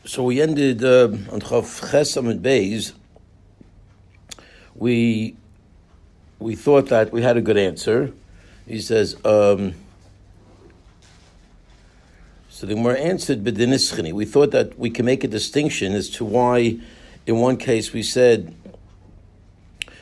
So we ended on Chav Ches Amud Beis. We thought that we had a good answer. He says, so the Gemara answered b'dinischini. We thought that we can make a distinction as to why, in one case we said,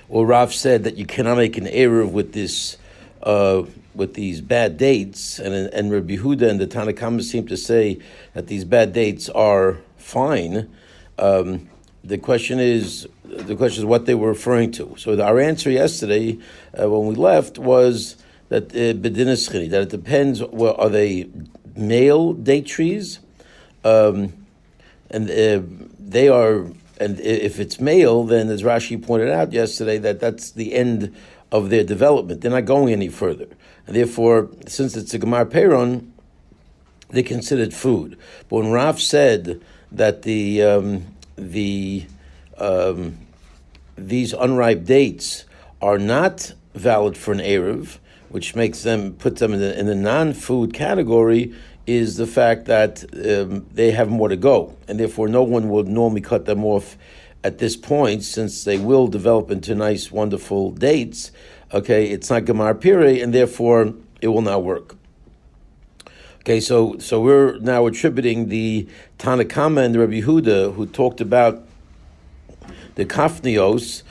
or Rav said that you cannot make an eruv with this, with these bad dates, and Rabbi Yehuda and the Tanna Kama seem to say that these bad dates are fine. The question is what they were referring to. So our answer yesterday, when we left, was that b'dinischini, that it depends. Well, are they male date trees? And they are. And if it's male, then as Rashi pointed out yesterday, that's the end of their development. They're not going any further. And therefore, since it's a Gemar Peron, they're considered food. But when Rav said that these unripe dates are not valid for an Eruv, which puts them in the non-food category, is the fact that they have more to go, and therefore no one would normally cut them off at this point, since they will develop into nice, wonderful dates. Okay, it's not Gemar Pire, and therefore it will not work. Okay, so we're now attributing the Tanna Kama and the Rabbi Yehuda, who talked about the Kafnios,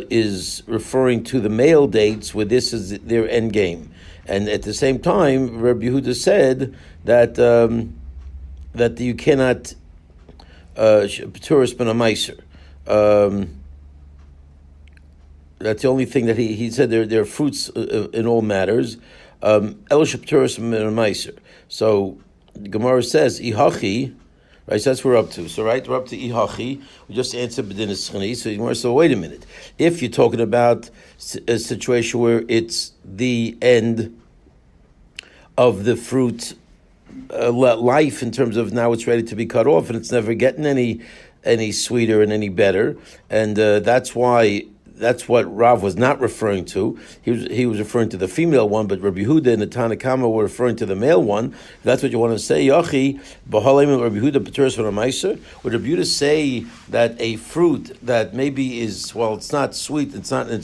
is referring to the male dates, where this is their end game. And at the same time, Rabbi Yehuda said that you cannot P'turas ben a meiser. That's the only thing that he said. There are fruits in all matters. El P'turas ben a meiser. So the Gemara says ihachi. Right, so that's what we're up to. So right, we're up to ihachi. We just answered b'dinischini. So wait a minute. If you're talking about a situation where it's the end of the fruit life, in terms of now it's ready to be cut off and it's never getting any sweeter and any better, and that's what Rav was not referring to. He was referring to the female one, but Rabbi Yehuda and the Tanna Kama were referring to the male one. If that's what you want to say, Yachi, B'halayim Rabbi Yehuda P'turas ben a meiser. Would Rabbi Yehuda say that a fruit that maybe is, well, it's not sweet, it's not the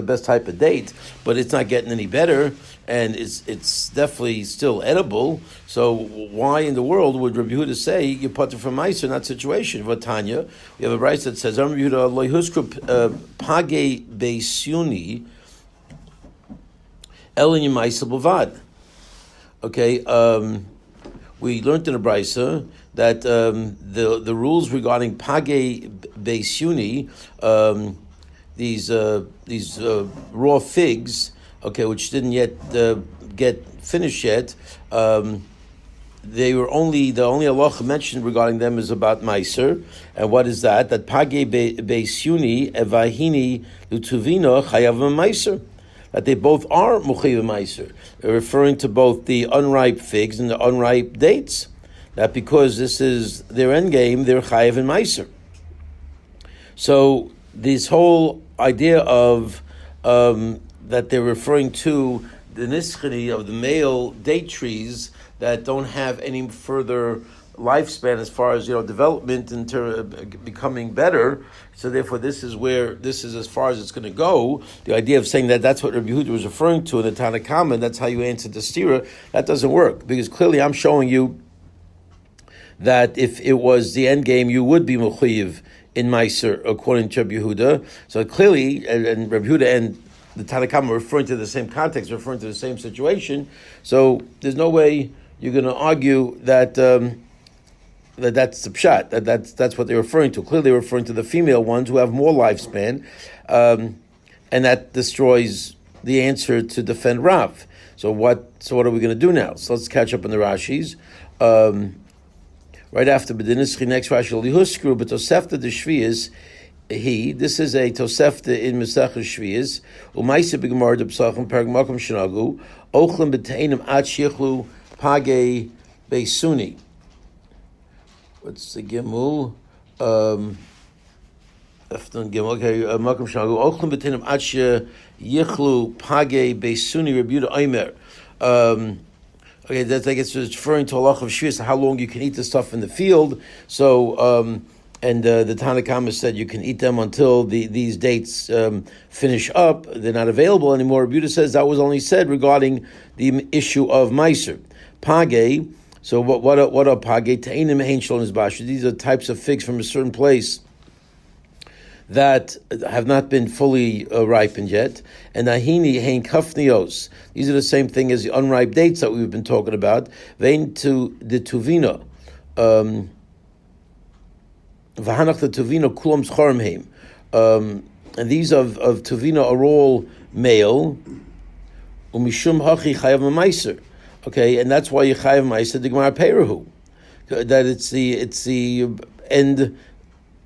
best type of date, but it's not getting any better, and it's definitely still edible. So why in the world would Rabbi Yehuda say you put it from meiser in that situation? Vatanya, we have a rice that says Rabbi Yehuda lo yuskru page beisuni elin yemaisa b'vad. Okay, we learned in the brisa that the rules regarding page beisuni, these raw figs, okay, which didn't yet get finished yet, they were only the only halacha mentioned regarding them is about meiser. And what is that? That page beisuni evahini lutuvino chayav meiser. That they both are muchayav meiser. They're referring to both the unripe figs and the unripe dates. That because this is their end game, they're chayav and meiser. So this whole idea of that they're referring to the nischini of the male date trees that don't have any further lifespan as far as development into becoming better. So therefore, this is as far as it's going to go. The idea of saying that that's what Rabbi Yehuda was referring to in the Tanna Kama, and that's how you answer the stira, that doesn't work, because clearly I'm showing you that if it was the end game, you would be mechuyev in meiser according to Rabbi Yehuda. So clearly, and Rabbi Yehuda and the Tanna Kama are referring to the same context, referring to the same situation. So there's no way you're going to argue that that's the pshat. That's what they're referring to. Clearly, they're referring to the female ones who have more lifespan, and that destroys the answer to defend Rav. So what are we going to do now? So let's catch up on the Rashis. Right after B'dinischini, next Rashi, Lihuskru, but Tosefta de Shvias, this is a Tosefta in Mesach Shvias, Umaisa B'Gemar de Psachim, Perg Makom Shnagu, Ochlim B'Teinim Ad Shichlu, Page Beisuni. What's the Gimel? After Gimel, okay, Makom Shnagu, Ochlim B'Teinim Ad Yichlu, Page Beisuni, Rebuta Omer. Okay, that's like it's referring to Allah of Shvis, how long you can eat the stuff in the field. So, and the Tanna Kama said you can eat them until these dates finish up. They're not available anymore. Rabbi Yehuda says that was only said regarding the issue of Meiser. Page, so what are Page? Ta'enim hein shalom bash. These are types of figs from a certain place that have not been fully ripened yet. And ahini hein kafnios. These are the same thing as the unripe dates that we've been talking about. Vein to the tuvina. V'hanach the tuvina kulam zchorim heim. And these of tuvina are all male. Umishum hachi chayav meiser. Okay, and that's why you chayav meiser the Gemara Peirahu. That it's the end.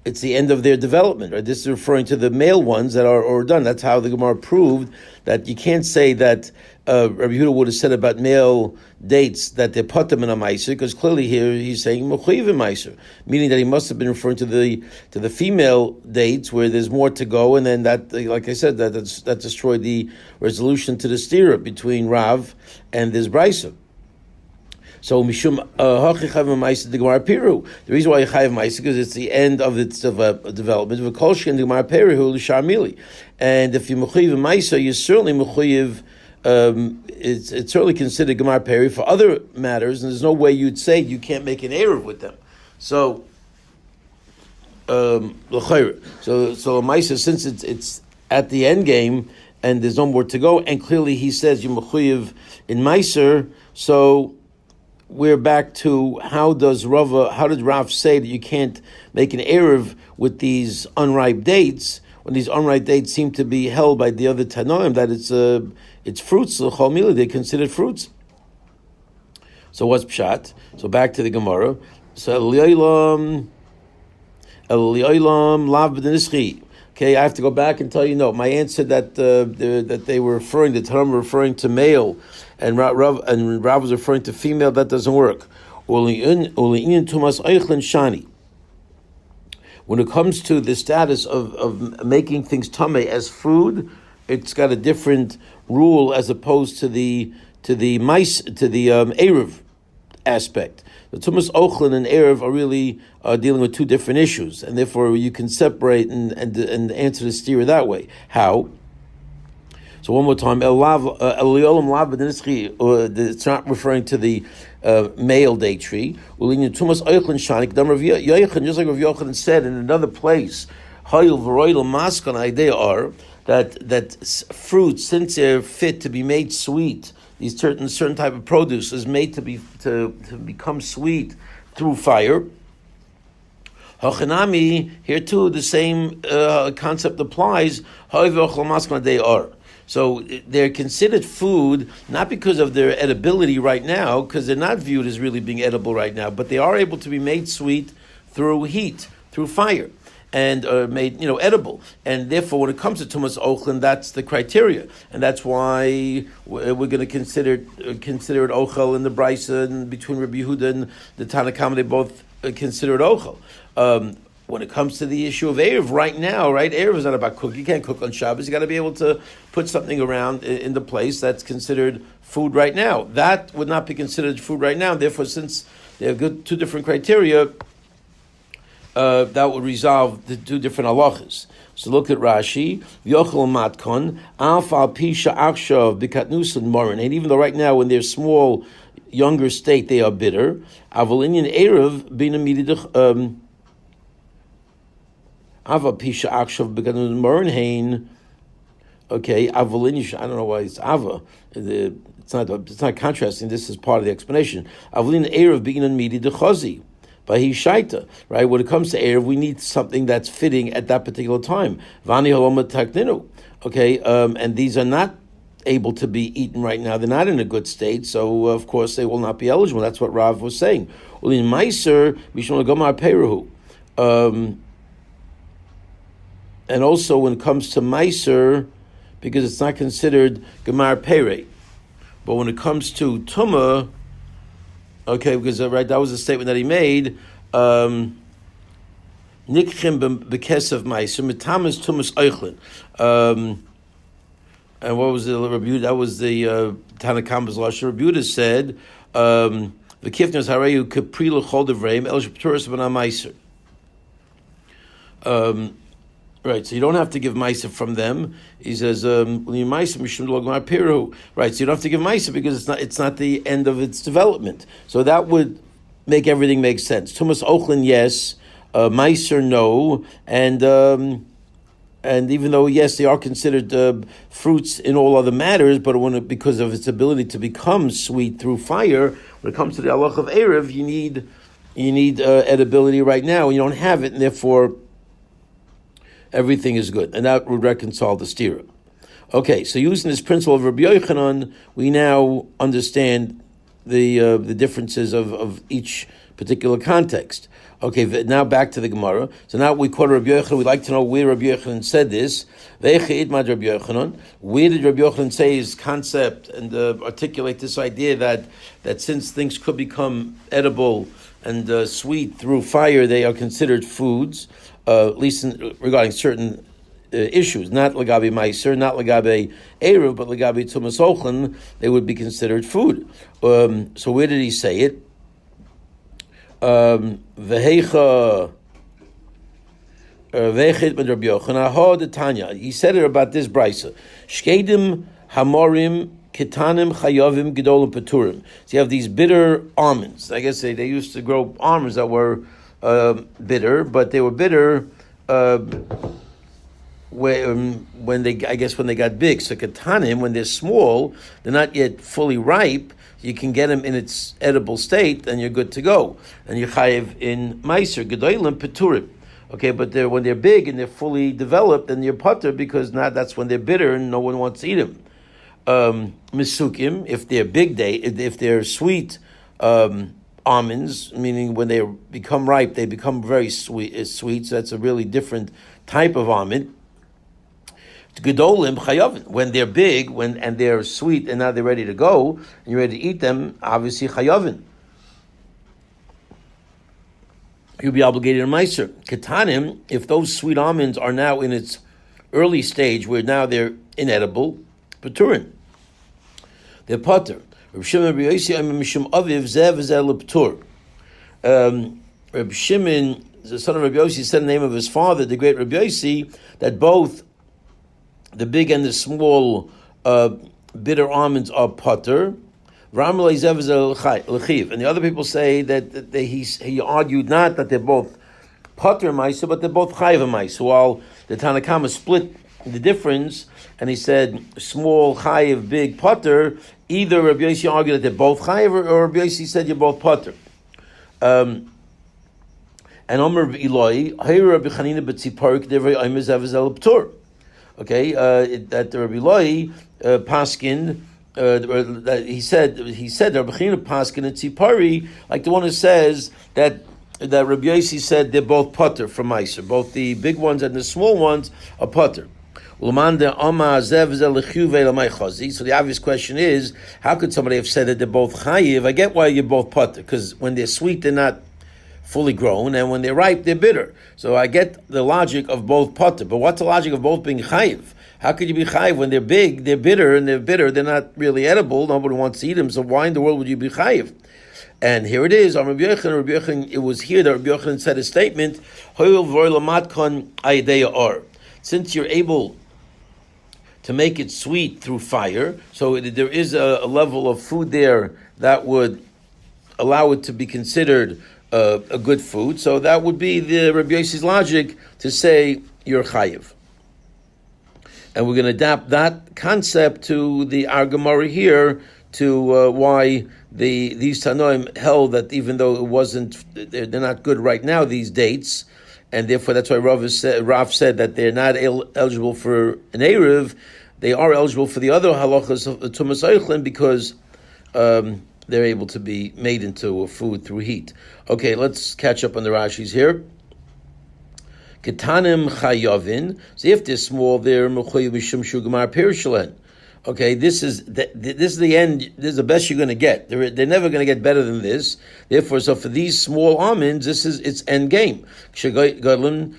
It's the end of their development, right? This is referring to the male ones that are done. That's how the Gemara proved that you can't say that Rabbi Yehuda would have said about male dates that they're patam in a meiser, because clearly here he's saying mechuyev in meiser, meaning that he must have been referring to the female dates where there's more to go, and then that, like I said, that destroyed the resolution to the stira between Rav and this brisa. So mishum hachi chayav ma'aser the Gemara Piru. The reason why you chayav ma'aser because it's the end of its development. V'kolshi and the Gemara Piru l'sharmili. And if you mechuyev ma'aser, you certainly mechuyev. It's certainly considered Gemara Piru for other matters, and there's no way you'd say you can't make an eruv with them. So l'chayr. So ma'aser, since it's at the end game and there's no more to go, and clearly he says you mechuyev in ma'aser, so we're back to how did Rav say that you can't make an eruv with these unripe dates when these unripe dates seem to be held by the other Tanoim that it's fruits, l'chol mila, they're considered fruits. So what's pshat? So back to the Gemara. So Eliyalam lav b'denischi. Okay, I have to go back and tell you no. My aunt said that they were referring, the Tanam were referring to male, and Rav was referring to female. That doesn't work. When it comes to the status of making things tameh as food, it's got a different rule as opposed to the eruv aspect. The tumas ochlin and eruv are really dealing with two different issues, and therefore you can separate and answer the stira that way. How? So one more time, it's not referring to the male date tree. Just like Rav Yochanan said in another place, that fruits, since they're fit to be made sweet, these certain type of produce is made to become sweet through fire. Hachanami, here too the same concept applies. They are. So they're considered food not because of their edibility right now, because they're not viewed as really being edible right now, but they are able to be made sweet through heat, through fire, and made edible. And therefore, when it comes to Tumas Ochlin, that's the criteria, and that's why we're going to consider it Ochel in the Brisa, and between Rabbi Yehuda and the Tanna Kama, they both consider it Ochel. When it comes to the issue of Erev, right now, Erev is not about cooking. You can't cook on Shabbos. You got to be able to put something around in the place that's considered food right now. That would not be considered food right now. Therefore, since they have two different criteria, that would resolve the two different halachas. So look at Rashi. V'yochel matkon alfal pisha akshav b'katnusan morin. And even though right now, when they're small, younger state, they are bitter. Avolinian Erev bina mididach. Ava pisha akshav b'katnusan morin hein. Okay, avolinish. I don't know why it's ava. It's not contrasting. This is part of the explanation. Avolin Erev bina mididach. But he's shaita, right? When it comes to Erev, we need something that's fitting at that particular time. Vani haloma takninu. Okay, and these are not able to be eaten right now. They're not in a good state, so of course they will not be eligible. That's what Rav was saying. Well, in Meiser, mishon gomar peruhu. And also when it comes to Meiser, because it's not considered gemar pere. But when it comes to Tumah, okay, because that was a statement that he made. Nikchim b'kesav ma'aser mitamas tumas eichlin. And what was the Rabbi? That was the Tanna Kama's lashon. Rabbi said The kifners harayu kaprilu chol devreim el shepturas b'na meiser. Right, so you don't have to give meiser from them. He says, right, so you don't have to give meiser because it's not the end of its development. So that would make everything make sense. Tumas ochlin, yes, meiser, no, and even though yes, they are considered fruits in all other matters, but because of its ability to become sweet through fire, when it comes to the halach of erev, you need edibility right now, and you don't have it, and therefore everything is good, and that would reconcile the stira. Okay, so using this principle of Rabbi Yochanan, we now understand the differences of each particular context. Okay, now back to the Gemara. So now we quote Rabbi Yochanan. We'd like to know where Rabbi Yochanan said this. Where did Rabbi Yochanan say his concept and articulate this idea that since things could become edible and sweet through fire, they are considered foods, at least regarding certain issues, not legabi meiser, not legabi eruv, but legabi tumas ochlin, they would be considered food. So where did he say it? Vehecha vechit ben Rabbi Yochanan ha de Tanya. He said it about this brisa. Shkedim hamorim ketanim chayavim gedolim peturim. So you have these bitter almonds. I guess they used to grow almonds that were bitter, but they were bitter when they got big. So ketanim, when they're small, they're not yet fully ripe. You can get them in its edible state, and you're good to go. And you chayiv in meiser gedolim peturim. Okay, but when they're big and they're fully developed, then you're putter because now that's when they're bitter and no one wants to eat them. Misukim, if they're if they're sweet almonds, meaning when they become ripe, they become very sweet. So that's a really different type of almond. Gedolim chayavin, when they're big, and they're sweet, and now they're ready to go, and you're ready to eat them. Obviously chayavin. You'll be obligated to meiser. Ketanim, if those sweet almonds are now in its early stage, where now they're inedible, peturin, they're potter. Reb Shimon mishum aviv zev leptur. Reb Shimon, the son of Rabbi Yossi, said the name of his father, the great Rabbi Yossi, that both the big and the small bitter almonds are potter. And the other people say that he argued not that they're both potter ma'isa, but they're both chayiv ma'isa. While the Tanakama split the difference, and he said small chayiv, big potter, either Rabbi Yossi argued that they're both chayiv, or Rabbi Yossi said you're both potter. And Omer Eloi, Rabbi Chanina b'tziparik devrei Omer zev p'tur. Okay, that Rabbi Eloi paskin. That he said Rabbi Chanina paskin and tzipari, like the one who says that Rabbi Yossi said they're both potter from meiser, both the big ones and the small ones are potter. So the obvious question is, how could somebody have said that they're both chayiv? I get why you're both potter, because when they're sweet, they're not fully grown, and when they're ripe, they're bitter. So I get the logic of both potter, but what's the logic of both being chayiv? How could you be chayiv when they're big, they're bitter, and they're not really edible, nobody wants to eat them, so why in the world would you be chayiv? And here it is, on Rabbi Yochanan, it was here that Rabbi Yochanan said a statement, since you're able to make it sweet through fire, so there is a level of food there that would allow it to be considered a good food, so that would be the Rabbi Yossi's logic to say you're chayiv. And we're going to adapt that concept to the Gemara here, to why these Tanoim held that even though it wasn't, they're not good right now, these dates, and therefore that's why Rav said that they're not eligible for an Erev, they are eligible for the other halachas of Tumas Eichlin because they're able to be made into a food through heat. Okay, let's catch up on the Rashis here. Ketanim chayavin. So if they're small, they're mechuyev mishum shugamar perishalen. Okay, this is the end. This is the best you're going to get. They're never going to get better than this. Therefore, so for these small almonds, it's end game. Gadlim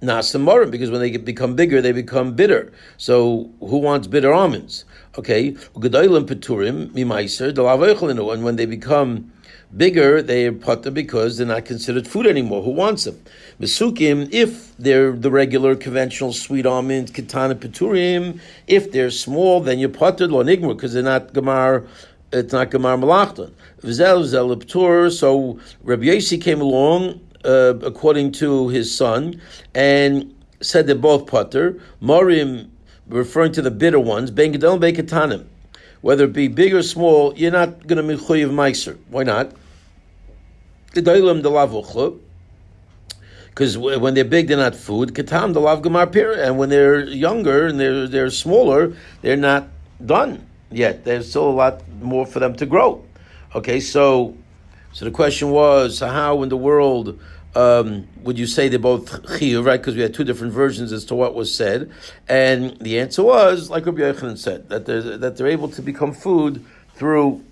nasamorim, because when they become bigger, they become bitter. So who wants bitter almonds? Okay, Ugedolim Peturim Mimaiser Delavechelinu, and when they become bigger, they are potter because they're not considered food anymore. Who wants them? Mesukim, if they're the regular conventional sweet almonds, Ketana Peturim, if they're small, then you're potter lo nigmur because they're not Gemar. It's not Gemar Malachton. V'zel Ptur. So Rabbi Yossi came along according to his son and said they're both potter. Morim, referring to the bitter ones, ben gedol ben ketanim, whether it be big or small, you're not going to mechuyev meiser. Why not? Gedolim delavuchlu, because when they're big, they're not food. Ketam delav gemar pir, and when they're younger and they're smaller, they're not done yet. There's still a lot more for them to grow. Okay, so the question was, so how in the world would you say they're both chiyuv, right? Because we had two different versions as to what was said, and the answer was, like Rabbi Yochanan said, that they're able to become food through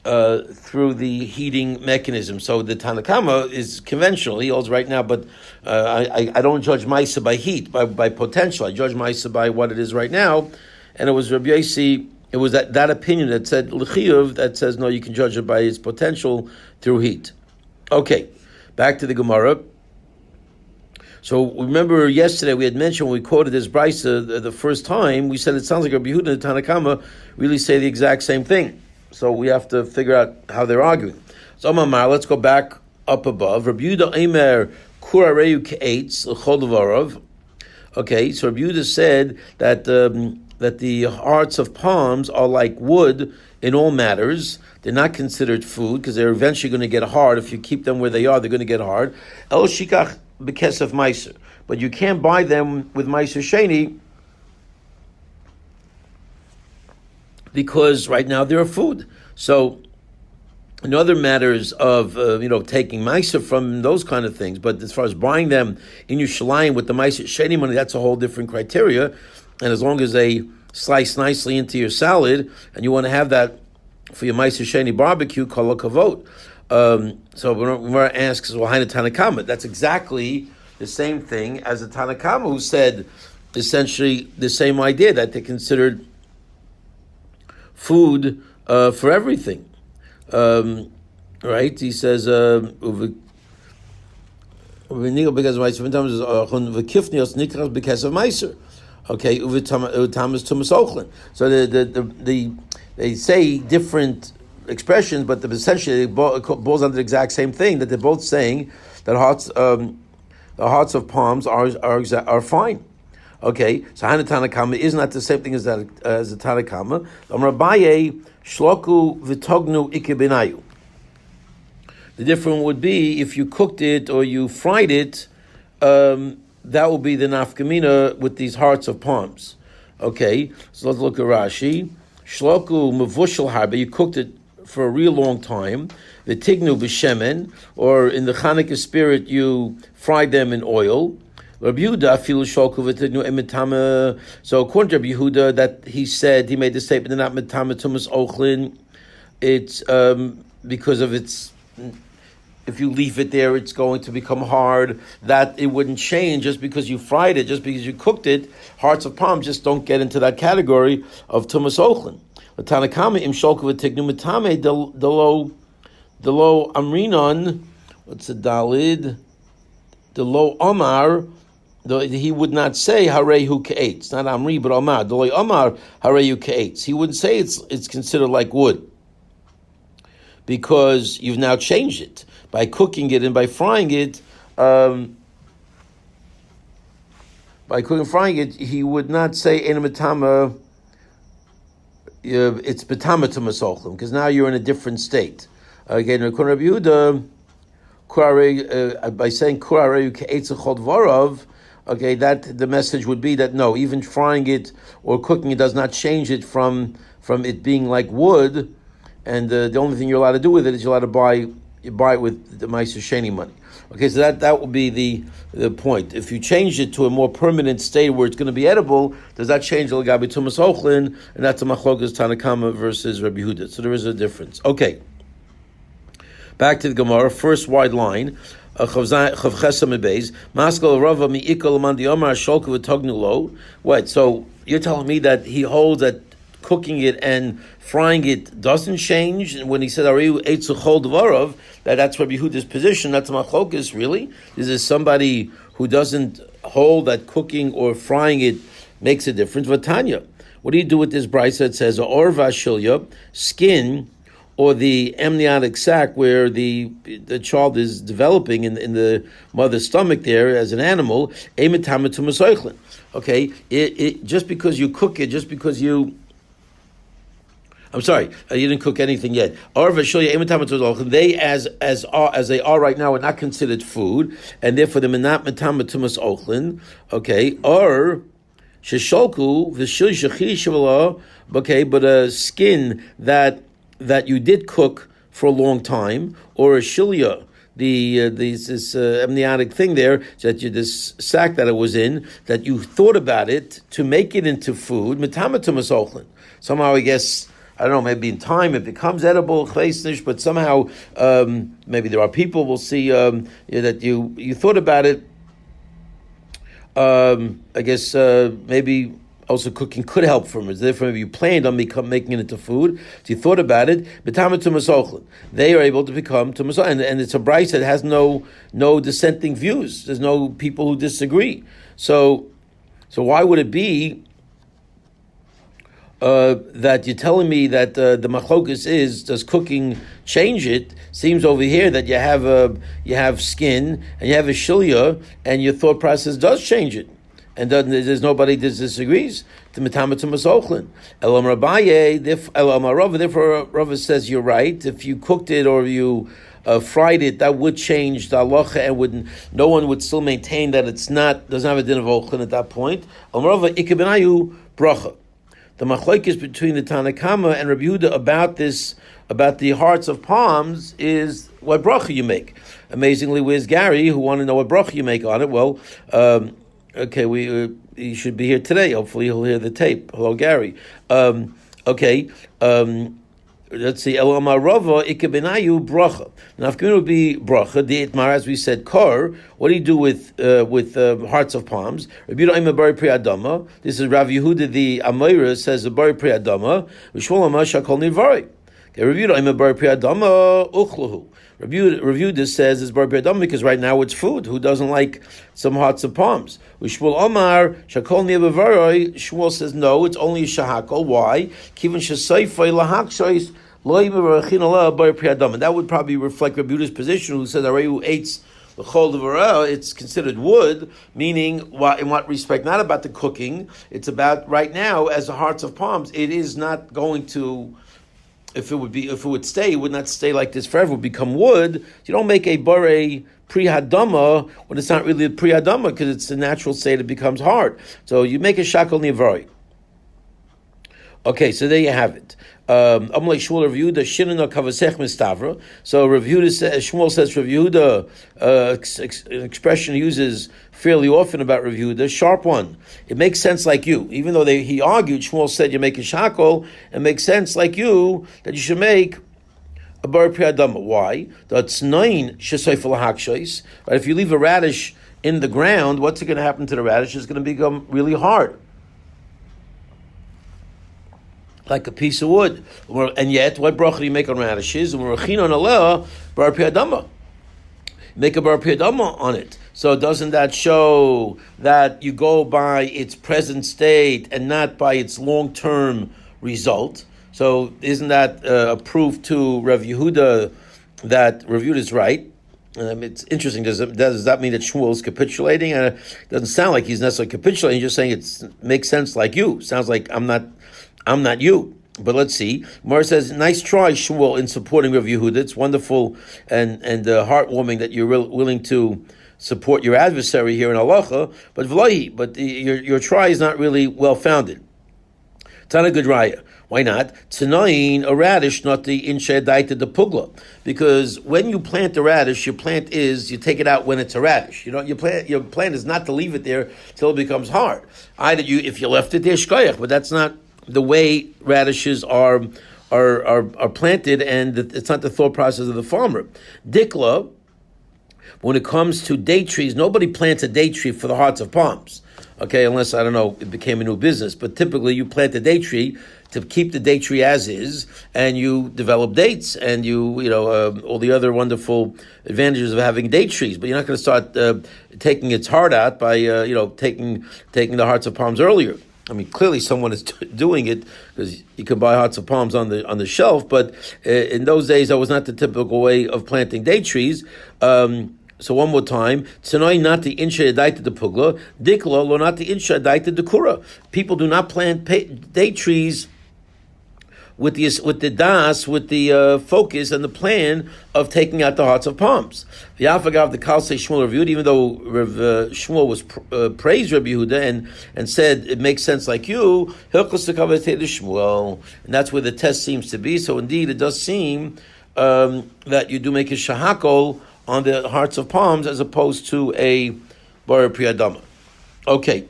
the heating mechanism. So the Tanakama is conventional; he holds right now, but I don't judge Maisa by heat, by potential. I judge Maisa by what it is right now, and it was Rabbi Yossi. It was that opinion that said l'chiyuv that says no, you can judge it by its potential through heat. Okay, back to the Gemara. So remember yesterday we had mentioned when we quoted this brisa the first time, we said it sounds like Rabbi Yehuda and Tanakama really say the exact same thing. So we have to figure out how they're arguing. So Amar, let's go back up above. Rabbi Yehuda Eimer Kurareyu Ke'etz L'chol Devarav. Okay, so Rabbi Yehuda said that the hearts of palms are like wood in all matters. They're not considered food because they're eventually going to get hard. If you keep them where they are, they're going to get hard. El shikach bekesef meiser, but you can't buy them with meiser sheni because right now they're a food. So in other matters of taking meiser from those kind of things, but as far as buying them in Yerushalayim with the meiser sheni money, that's a whole different criteria. And as long as they slice nicely into your salad, and you want to have that for your Meiser Sheni barbecue, kol kavod. So Gemara asks, well, Haina Tanakama. That's exactly the same thing as the Tanakama who said essentially the same idea, that they're considered food for everything. Right? He says, okay, so they say different expressions, but essentially it boils under the exact same thing, that they're both saying that the hearts of palms are fine. Okay, so Hana Tanakama is not the same thing as the Tanakama. Amrabaye shloku v'tognu ikebinayu. The difference would be if you cooked it or you fried it. That will be the nafkamina with these hearts of palms. Okay, so let's look at Rashi. Shloku mevushel harba, you cooked it for a real long time. The tignu b'shemen, or in the Chanukah spirit, you fried them in oil. Rabbi Yehuda filu shloku v'tignu emitama. So according to Rabbi Yehuda, that he made the statement, they're not mitama tumas ochlin. It's because of its. If you leave it there, it's going to become hard. That it wouldn't change just because you fried it, just because you cooked it. Hearts of palm just don't get into that category of tumas ochlin. Tanakama im sholku v'tignu mitame delo amrinon. What's the dalid? Delo omar. He would not say harehu ke'etz. It's not amri, but omar. Delo omar harehu ke'etz. He wouldn't say it's considered like wood because you've now changed it. By cooking it and by frying it, he would not say enamatama. It's betama to masochlim because now you're in a different state. Again, Rabbi Yehuda, by saying kurareyu ke'etzachol dvarav. Okay, that the message would be that no, even frying it or cooking it does not change it from it being like wood, and the only thing you're allowed to do with it is you're allowed to buy it with the Meiser Sheni money. Okay, so that would be the point. If you change it to a more permanent state where it's going to be edible, does that change the Lagabi Tumas Ochlin? And that's a Machlokas Tanakama versus Rabbi Yehuda. So there is a difference. Okay. Back to the Gemara, first wide line. What? So You're telling me that he holds that cooking it and frying it doesn't change, and when he said "Ariu eitzu chol dvarav," that's Rabbi Yehuda's position. That's machlokas. Really, this is somebody who doesn't hold that cooking or frying it makes a difference. Vatanya, what do you do with this brisa that says or vashilya, skin, or the amniotic sac where the child is developing in the mother's stomach there as an animal? Okay, it just because you cook it, just because you. I'm sorry, you didn't cook anything yet. They, as they are right now, are not considered food, and therefore they're not metamatumas ochlin. Okay, or shesholku v'shil shechiri. Okay, but a skin that you did cook for a long time, or a shilya, this amniotic thing there, this sack that it was in, that you thought about it to make it into food, metamatumas ochlin. Somehow, I guess. I don't know, maybe in time it becomes edible, but somehow maybe there are people we'll see that you thought about it. I guess maybe also cooking could help from it. Therefore, maybe you planned on making it into food. So you thought about it. They are able to become tumas, and it's a brayso that has no dissenting views. There's no people who disagree. So why would it be? That you're telling me that the machlokus is, does cooking change it? Seems over here that you have skin and you have a shilya, and your thought process does change it, and there's nobody that disagrees. Therefore, Rava says you're right. If you cooked it or you fried it, that would change the halacha, and no one would still maintain that doesn't have a din of ochlin at that point. Bracha. The machlokes between the Tanakama and Rabbi Yehuda about the hearts of palms is what bracha you make. Amazingly, where's Gary, who want to know what bracha you make on it? Well, okay, he should be here today. Hopefully, he'll hear the tape. Hello, Gary. Let's see. El Amarava ikebenayu bracha. Now, if it would be bracha, the itmar, as we said, kar. What do you do with hearts of palms? Rabbi Yehuda bari pri adama. This is Rav Yehuda the Amoira says the bari pri adama. V'shmol amar shakol nivari. Rabbi Yehuda bari pri adama uchlahu. Rabbi Yehuda says it's bari pri adama because right now it's food. Who doesn't like some hearts of palms? V'shmol amar shakol nivari. Shmuel says no, it's only a shahakol. Why? Kivan shesayfay lahakshais. That would probably reflect Rabbi Yehuda's position, who says who eats the chol devara, it's considered wood, meaning in what respect? Not about the cooking. It's about right now as the hearts of palms. It is not going to. If it would stay, it would not stay like this forever. It would become wood. You don't make a bare pri hadama when it's not really a pri hadama because it's the natural state. It becomes hard. So you make a shakol nivari. Okay, so there you have it. So Rav Yehuda says, Shmuel says Rav Yehuda, an expression he uses fairly often about Rav Yehuda, sharp one. It makes sense like you. Even though he argued, Shmuel said you make a shakol, it makes sense like you that you should make a bar pri adama. Why? That's nine shesayfel hakshais. Right? If you leave a radish in the ground, what's going to happen to the radish? It's going to become really hard, like a piece of wood. And yet, what bracha do you make on radishes? Make a bar piyadama on it. So doesn't that show that you go by its present state and not by its long-term result? So isn't that a proof to Rav Yehuda that Rav Yehuda is right? It's interesting. Does that mean that Shmuel is capitulating? It doesn't sound like he's necessarily capitulating. He's just saying it makes sense like you. Sounds like I'm not you. But let's see. Mar says, nice try, Shmuel, in supporting Rav Yehuda. It's wonderful and heartwarming that you're willing to support your adversary here in halacha. But your try is not really well founded. Tana good raya. Why not? Tanayin, a radish, not the inshadaita the pugla. Because when you plant a radish, your plant is, you take it out when it's a radish. Your plant is not to leave it there till it becomes hard. Either if you left it there, shkoyach, but that's not the way radishes are planted, and it's not the thought process of the farmer. Dikla, when it comes to date trees, nobody plants a date tree for the hearts of palms. Okay, unless, I don't know, it became a new business. But typically you plant the date tree to keep the date tree as is, and you develop dates, and all the other wonderful advantages of having date trees. But you're not going to start taking its heart out by taking the hearts of palms earlier. I mean, clearly someone is doing it, because you can buy hearts of palms on the shelf. But in those days, that was not the typical way of planting date trees. So one more time, Tsanoi not the insha adaita de pugla, dikla lo not the insha adaita de kura. People do not plant date trees with the focus and the plan of taking out the hearts of palms. The Afagav the Kalsei Shmuel reviewed, even though Shmuel was praised Rabbi Yehuda and said it makes sense like you, Shmuel, and that's where the test seems to be. So indeed, it does seem that you do make a shahakol on the hearts of palms as opposed to a bar priyadama. Okay,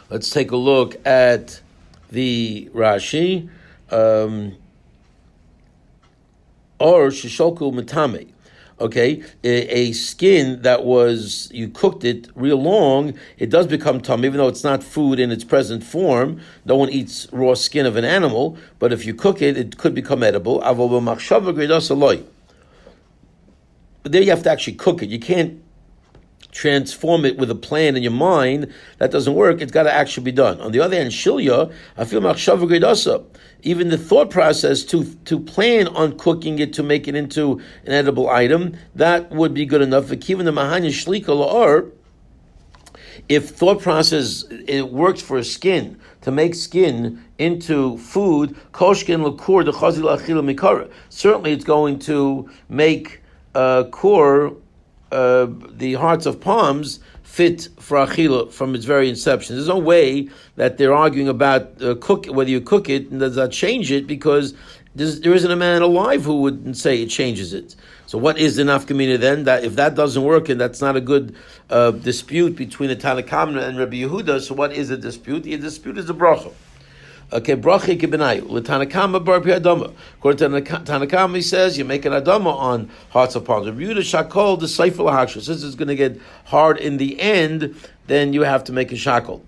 let's take a look at the Rashi. Or shishoku matame. Okay, a skin that you cooked it real long, it does become tum, even though it's not food in its present form. No one eats raw skin of an animal, but if you cook it, it could become edible. But there you have to actually cook it. You can't transform it with a plan in your mind. That doesn't work. It's got to actually be done. On the other hand, shilya, I feel machshava gridasa. Even the thought process to plan on cooking it to make it into an edible item, that would be good enough. If thought process it works for a skin to make skin into food, certainly it's going to make the hearts of palms fit for achila from its very inception. There's no way that they're arguing about whether you cook it and does that change it, because there isn't a man alive who would say it changes it. So what is the nafkamina then? That if that doesn't work and that's not a good dispute between the Tanna Kamma and Rabbi Yehuda, so what is the dispute? The dispute is the bracha. Okay, bracha kibenayu l'Tanna Kamma bar pi'adama. According to Tanna Kamma, he says you make an adama on hearts of palms. Rabbi Yehuda shakol the seifel ha'hakshus. Since it's going to get hard in the end, then you have to make a shakol.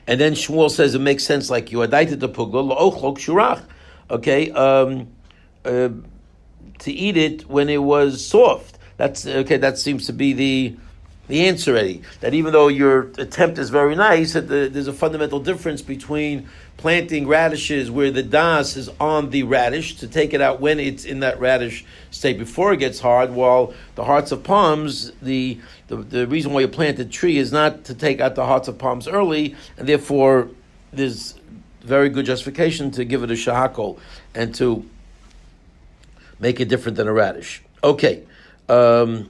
And then Shmuel says it makes sense like you adaita the pugla la'ochlok shurach. Okay, to eat it when it was soft. That's okay. That seems to be the answer, Eddie. That even though your attempt is very nice, there's a fundamental difference between planting radishes where the das is on the radish to take it out when it's in that radish state before it gets hard, while the hearts of palms, the reason why you plant the tree is not to take out the hearts of palms early, and therefore there's very good justification to give it a shahakol and to make it different than a radish. Okay, fine.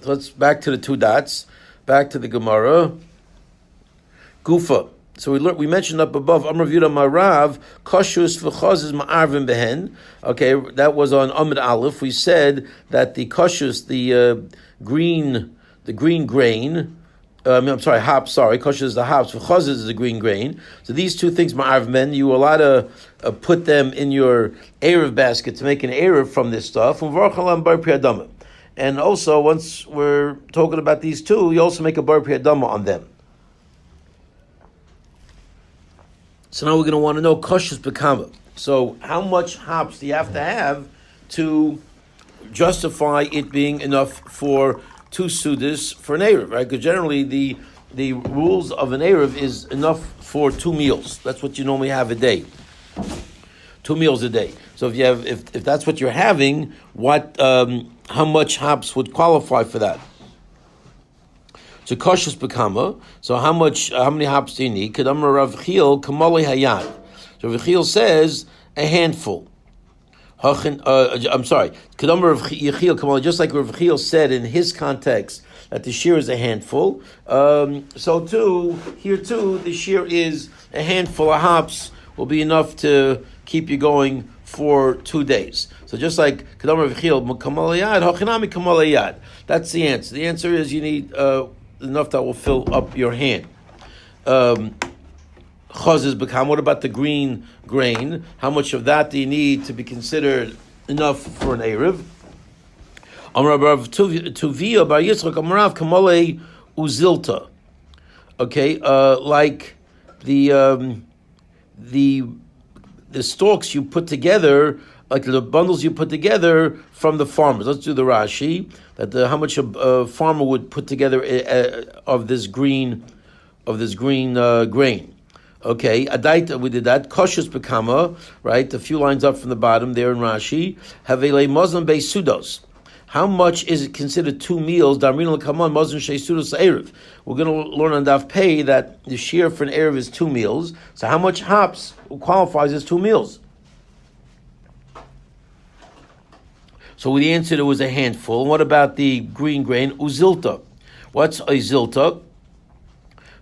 So let's back to the two dots. Back to the Gemara. Gufa. So we mentioned up above. Amar V'Yuda Marav Koshus v'Chazes Ma'arvim Behen. Okay, that was on Amud Aleph. We said that the koshus, the green grain. Hops. Sorry, koshus is the hops. V'Chazes is the green grain. So these two things, Ma'arvim Ben, you are allowed to put them in your erev basket to make an erev from this stuff. And also, once we're talking about these two, you also make a bar priyadama on them. So now we're going to want to know koshus bekama. So how much hops do you have to justify it being enough for two sudas for an erev, right? Because generally the rules of an erev is enough for 2 meals. That's what you normally have a day. 2 meals a day. So if that's what you're having, how much hops would qualify for that? So koshus bekama. So how many hops do you need? Kedamar Rav Chil kamali hayad. So Rav Chil says a handful. I'm sorry. Kedamar Rav Chil kamali. Just like Rav Chil said in his context that the shear is a handful. So too here too the shear is a handful of hops will be enough to keep you going for 2 days. So just like Kedamar V'chil Kamal Yad, Hachinami Kamal Yad. That's the answer. The answer is you need enough that will fill up your hand. Chazes Bekam. What about the green grain? How much of that do you need to be considered enough for an Erev? Amar Rav Tuvia Bar Yitzchak Amarav Kamale Uzilta. Okay, like the the the stalks you put together, like the bundles you put together from the farmers. Let's do the Rashi. How much a farmer would put together of this green grain. Okay, Adaita, we did that. Koshus Bekama, right? A few lines up from the bottom there in Rashi. Havele Muslim Be Sudos. How much is it considered 2 meals? Darmin Kamon Muslim Shei Sudos Erev. We're going to learn on Daf Pei that the shear for an Erev is 2 meals. So how much hops qualifies as 2 meals? So we answered it was a handful. And what about the green grain? Uzilta. What's a zilta?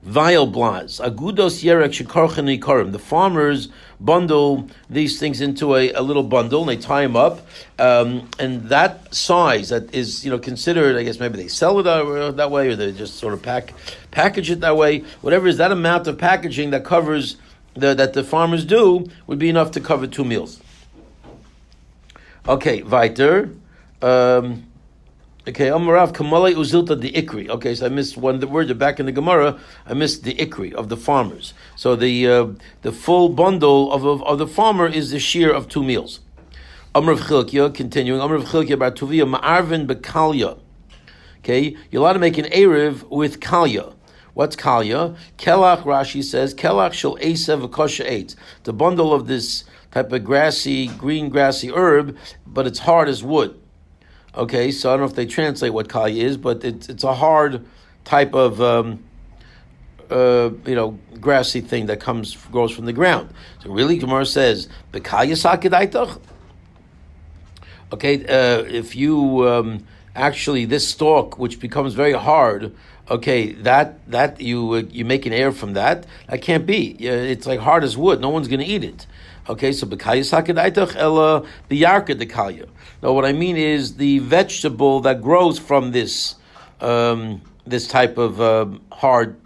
Vial blaz, agudos yerek shekarchen ikarim. The farmers bundle these things into a little bundle and they tie them up, and that size that is considered. I guess maybe they sell it that way, or they just sort of package it that way. Whatever is that amount of packaging that covers that the farmers do would be enough to cover 2 meals. Okay, weiter. Okay, Amarav Kamalei Uzilta the Ikri. Okay, so I missed the word back in the Gemara. I missed the Ikri of the farmers. So the full bundle of the farmer is the shear of 2 meals. Amrav Chilkia, continuing. Amrav Chilkia bar Tuvia Ma'arvin bekalya. Okay, you're allowed to make an erev with kalya. What's kalya? Kelach, Rashi says, Kelach shel esev v'kosha eitz. The bundle of this type of green grassy herb, but it's hard as wood. Okay, so I don't know if they translate what kalya is, but it's a hard type of grassy thing that grows from the ground. So really, Gemara says the kalya sakedaitach. Okay, if you actually this stalk which becomes very hard, okay, that you make an air from that can't be. It's like hard as wood. No one's going to eat it. Okay, so b'kalya sakedaitach ela b'yarka dekalya. Now, what I mean is the vegetable that grows from this this type of hard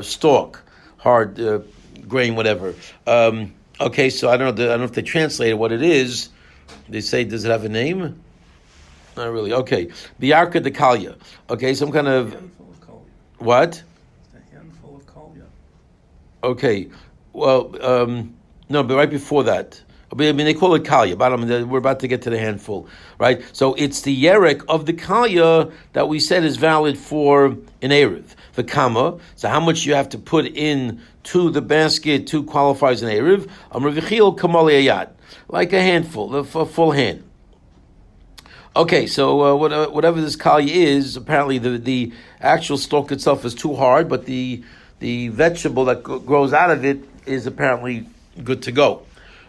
stalk, hard grain, whatever. Okay, so I don't know if they translated what it is. They say, does it have a name? Not really. Okay, b'yarka dekalya. Okay, some kind of what? A handful of kalya. Okay, well, no, but right before that. I mean, they call it kalya. We're about to get to the handful, right? So it's the yerek of the kalya that we said is valid for an erev. The kama. So how much you have to put in to the basket to qualifies an erev? Amravichil kamali ayat, like a handful, a full hand. Okay, so whatever this kalya is, apparently the actual stalk itself is too hard, but the vegetable that grows out of it is apparently good to go.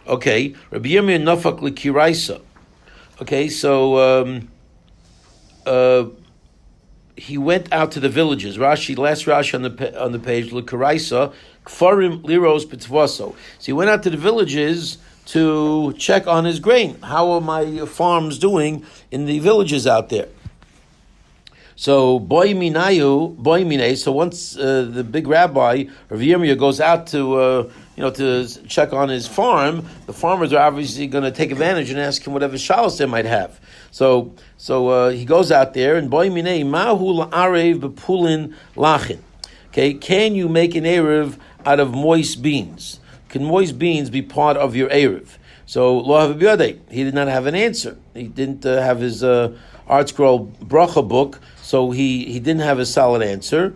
Okay, Rabbi Yirmiyah nafak l'kiraisa. Okay, so he went out to the villages. Last Rashi on the page, l'kiraisa kfarim liros b'tvaso. So he went out to the villages to check on his grain. How are my farms doing in the villages out there? So boy minay. So once the big rabbi Rav Yirmiyah goes out to check on his farm, the farmers are obviously going to take advantage and ask him whatever shalos they might have. So he goes out there and boy minay mahu la'arev bepulin lachin. Okay, can you make an erev out of moist beans? Can moist beans be part of your erev? So lo havabiyadei, he did not have an answer. He didn't have his Art Scroll bracha book. So he didn't have a solid answer.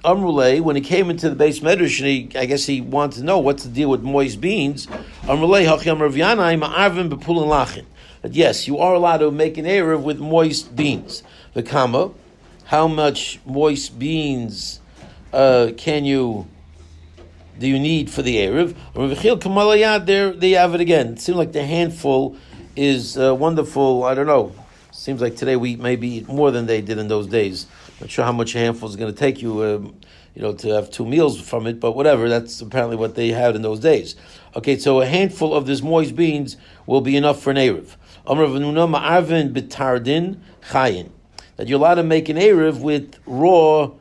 Amrulay, when he came into the base medrash, and I guess he wanted to know what's the deal with moist beans. Amrulay, yes, you are allowed to make an erev with moist beans. The kama, how much moist beans do you need for the erev? There they have it again. It seems like the handful is wonderful. I don't know. Seems like today we maybe eat more than they did in those days. Not sure how much a handful is going to take you, to have 2 meals from it, but whatever. That's apparently what they had in those days. Okay, so a handful of this moist beans will be enough for an erev. That you're allowed to make an erev with raw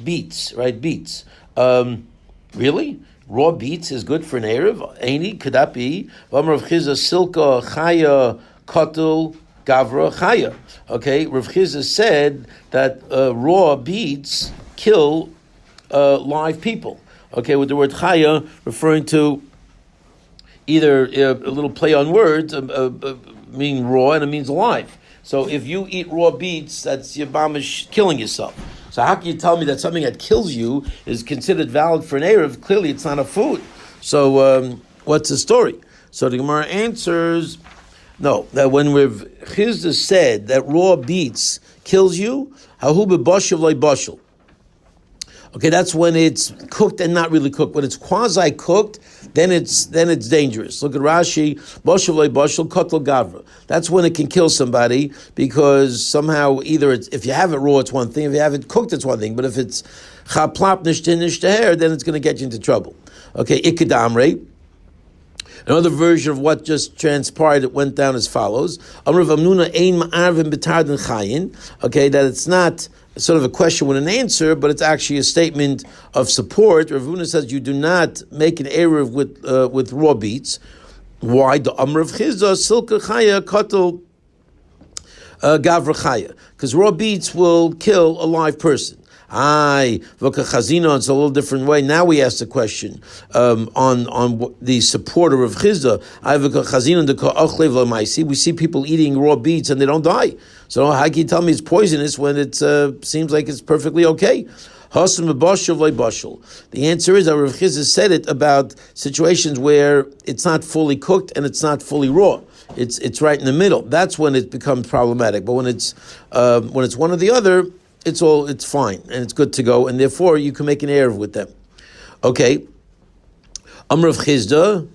beets, right? Beets. Really? Raw beets is good for an erev? Aini, could that be? Silka, chaya, kotel. gavra chaya. Okay, Rav Chizda said that raw beets kill live people. Okay, with the word chaya referring to either a little play on words, meaning raw, and it means alive. So if you eat raw beets, that's yabamish killing yourself. So how can you tell me that something that kills you is considered valid for an Erev? Clearly it's not a food. So what's the story? So the Gemara answers, no, that when Rav Chizda said that raw beets kills you, hahu b'bashel loy bashel. Okay, that's when it's cooked and not really cooked. When it's quasi-cooked, then it's dangerous. Look at Rashi, bashel loy bashel kotl gavra. That's when it can kill somebody because somehow either if you have it raw, it's one thing. If you have it cooked, it's one thing. But if it's chaplap nishtin nishteher, then it's going to get you into trouble. Okay, ikadamre. Another version of what just transpired, it went down as follows. Amrav Amnuna ein ma'arvim b'tardin chayin. Okay, that it's not sort of a question with an answer, but it's actually a statement of support. Rav Huna says you do not make an erev with raw beets. Why? The Amrav Chizda silka chaya kotel gavra chaya, because raw beets will kill a live person. Chazina, it's a little different way. Now we ask the question on the supporter of Chizda. We see people eating raw beets and they don't die. So how can you tell me it's poisonous when it seems like it's perfectly okay? The answer is that Rav Chizda said it about situations where it's not fully cooked and it's not fully raw. It's right in the middle. That's when it becomes problematic. But when it's one or the other, it's fine and it's good to go, and therefore you can make an erev with them. Okay, Amrav Chizda.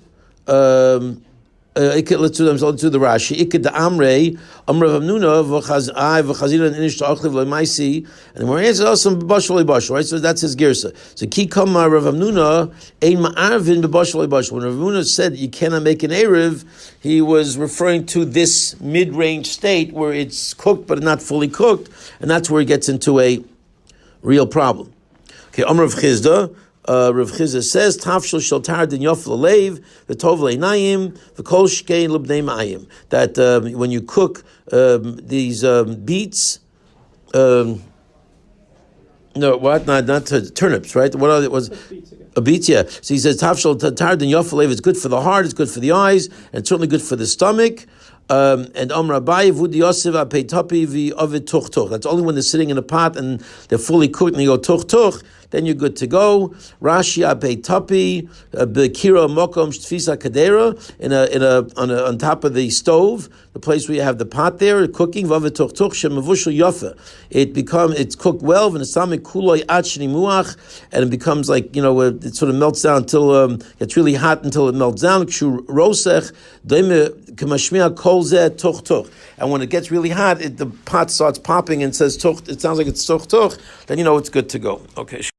Let's do the Rashi. Iked the Amrei Amrav Hamnuna v'chazina and inish ta'achliv le'maisi, and the more answer also b'bashol le'bashol. Right, so that's his girsa. So ki kama Rav Hamnuna ein ma'arvin b'bashol le'bashol. When Rav Hamnuna said you cannot make an erev, he was referring to this mid-range state where it's cooked but not fully cooked, and that's where it gets into a real problem. Okay, Amrav Chizda. Rav Chizda says, "Tafshel shel tar din yofel leiv v'tov leinayim v'kol shkei libnei ma'ayim." That when you cook these beets, no, what? Not turnips, right? What are it was? Beets, yeah. So he says, "Tafshel tar din yofel leiv is good for the heart, it's good for the eyes, and it's certainly good for the stomach." And Amr Abaye Vud Yosef Apei Tapi Vi Ovid Tuch Tuch. That's only when they're sitting in a pot and they're fully cooked and you go Tuch Tuch, then you're good to go. Rashi Apei Tapi Bekira Mokom Shtfisa Kadera on top of the stove, the place where you have the pot there cooking. Vavid Tuch Tuch Shemavushel Yofa. It's cooked well. V'Nesami Kuloi Achni Muach, and it becomes like it sort of melts down until it's really hot until it melts down. Kshu Rosech Deme Kemashmiya Kol. And when it gets really hot, the pot starts popping and says tuch. It sounds like it's tuch tuch. Then it's good to go. Okay.